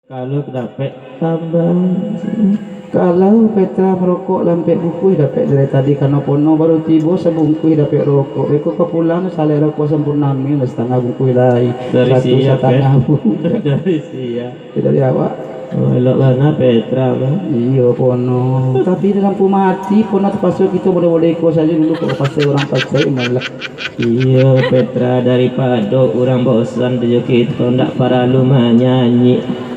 Kalau dapat tambah. Kalau Petra merokok lampe bukui dapat dari tadi karena pono baru tiba sebungkui dapat rokok. Eko ke pulang salah rokok sempurna mil setengah bungkui lagi. Dari Satu siap setengah dari siap. dari awak. Oh, elok mana Petra bang? Iya pono. Tapi di lampu mati pono terpaksa kita boleh-boleh ikut saja dulu kalau pasal orang pasal malah. Iya Petra, daripada orang bosan tujuh kita ndak perlu nyanyi.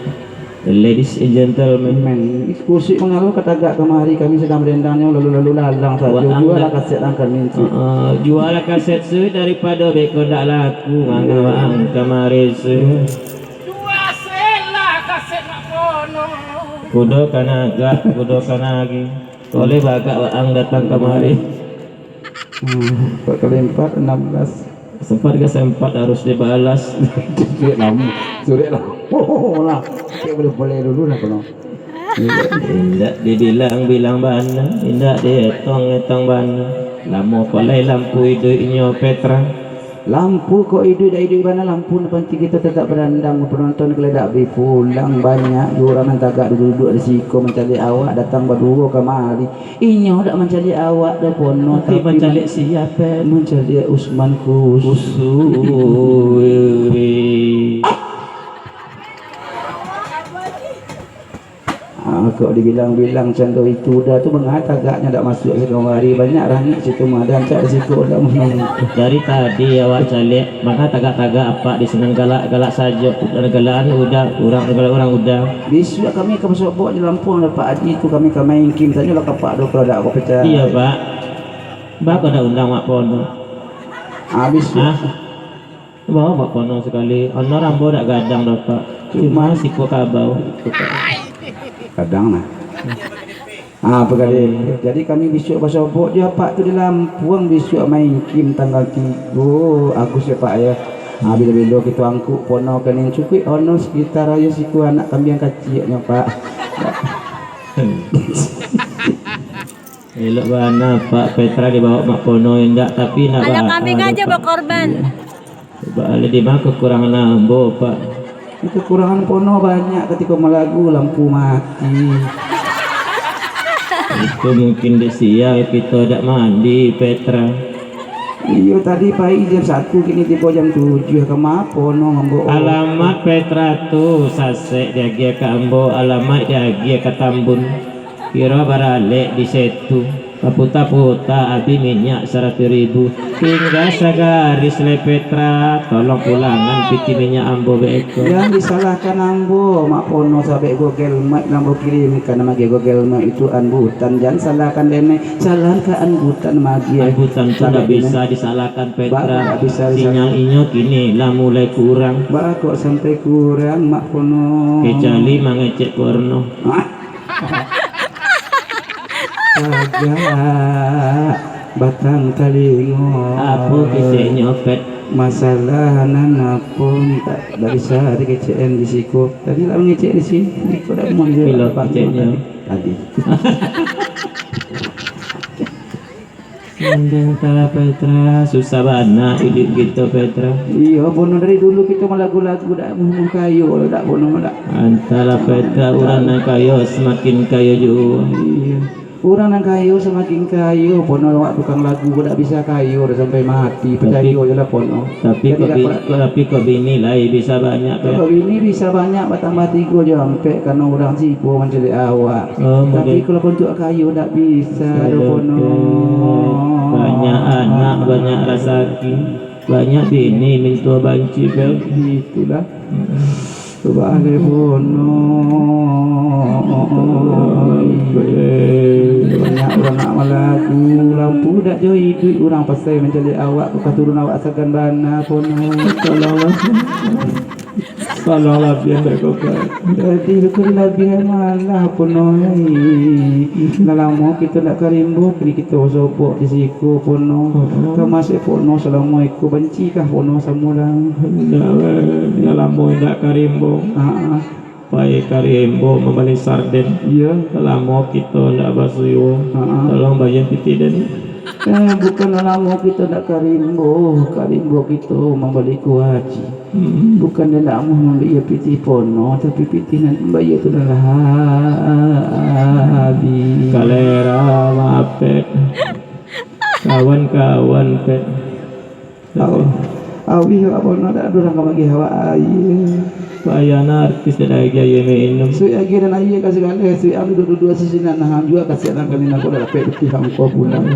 Ladies and gentlemen, Men, diskusi mengalir ketagak kemari kami sedang berendangnya lalu-lalu lalang saja. Jual kaset angkat minci. Jual kaset su daripada beko ndak laku mangga kemarin su. Dua sela kaset nak pono. Kudo kanagi. Oleh bagak waang datang kemari. Empat kali 4 16. Sempat ke sempat harus dibalas. Sudah lah. Oh lah. Kita boleh dulu lah kalau. Indak dibilang bana, indak dietong bana. Lamo kolai lampu hidupnya Petra. Lampu kok hidup mana lampu nanti kita tetap berandang penonton keledak bi pulang banyak orang yang tagak duduk di siko mencari awak datang berdua kemari inyo dak mencari awak dah pono tapi mencari siapa mencari Usman Kusu. Kok dibilang-bilang contoh itu dah tu mengata agaknya tak masuk ke kemari banyak rangit situ madan cak situ dah menung. Dari tadi awak calik maka tagak-tagak apa di senang galak-galak saja dan galaan udah orang udah Besok kami ke Sobok di Lampung dapat haji tu kami main kim saja lah kapak do kalau dak aku pecah. iya pak kau dah undang mak pono Habis bawa mak pono sekali ono rambo dak gadang dapat cuma siku kabau kadang nah. Perkali. Jadi kami besok Sobok dia pak tu di Lampung besok main kim tanggal 3 Agustus ya pak ya. Bila-bila kita angkut pono kanin cukup ono sekitar raya siku anak kami yang kecilnya pak. elok bana Pak Petra dibawa mak pono enggak tapi nak anak kambing aja berkorban. Coba ada di mana kekurangan ambo Pak. Kekurangan pono banyak ketika melagu lampu mati. Itu mungkin di siang kita tidak mandi Petra. Iya tadi pagi jam 1 kini tiba jam 7 kemana pono ngambo. Alamat Petra tuh sasek dia ke ambo, alamat dia ke Tambun. Kira barale di situ. Puta-puta abi minyak 100.000 hingga sagaris le Petra tolong pulangan piti minyak ambo beko Yang disalahkan ambo mak pono sampai Google Map ambo kirim karena magi Google Map itu anbutan jangan salahkan dene salahkan anbutan magi anbutan itu tidak bisa disalahkan Petra bisa sinyal inyo kini lah mulai kurang kok sampai kurang mak pono kecuali mengecek porno agak batang telingo apa kecek nyopet masalah nana pun tak bisa ada kecen di siku tadi lah ngecek di sini kau dah mau pilot keceknya tadi Entahlah Petra susah banget hidup kita Petra iya bono dari dulu kita lagu-lagu dak ngomong kayu dak bono dak antara Petra orang yang kaya semakin kaya juga iya orang yang kayu semakin kayu pono awak tukang lagu dak bisa kayu dah sampai mati percaya je lah pono tapi kok bini lah bisa banyak kalau ini bisa banyak bertambah 3 je sampai karena orang sibuk mencari awak tapi kalau untuk kayu dak bisa pono banyak anak banyak rezeki banyak bini minta banci bel itulah coba ada pono banyak orang nak malagu lampu dak jauh hidup orang pasal mencari awak keturun awak asalkan bana pono tolonglah biar kau jadi betul lebih malah pono lama kita nak karimbo kini kita Sobok di siku pono kau masih pono selama aku benci kah pono samulang ya lama tidak karimbo Pai karimbo membalik sarden iya lama kita tidak basuyo tolong bayar piti dan bukan lama kita nak karimbo kita membalik haji Bukan dia nak mau membeli piti pono, tapi piti nak bayar tu dah habis. Kalera mapet. Kawan-kawan pet. Awi apa pono dah dorang kau bagi hawa air. Bayana artis dan lagi ayo minum. Sui lagi dan air kasih kali. Sui awi dua sisi nak nahan juga kasih anak kali nak kau dah dapat piti hampa pulang.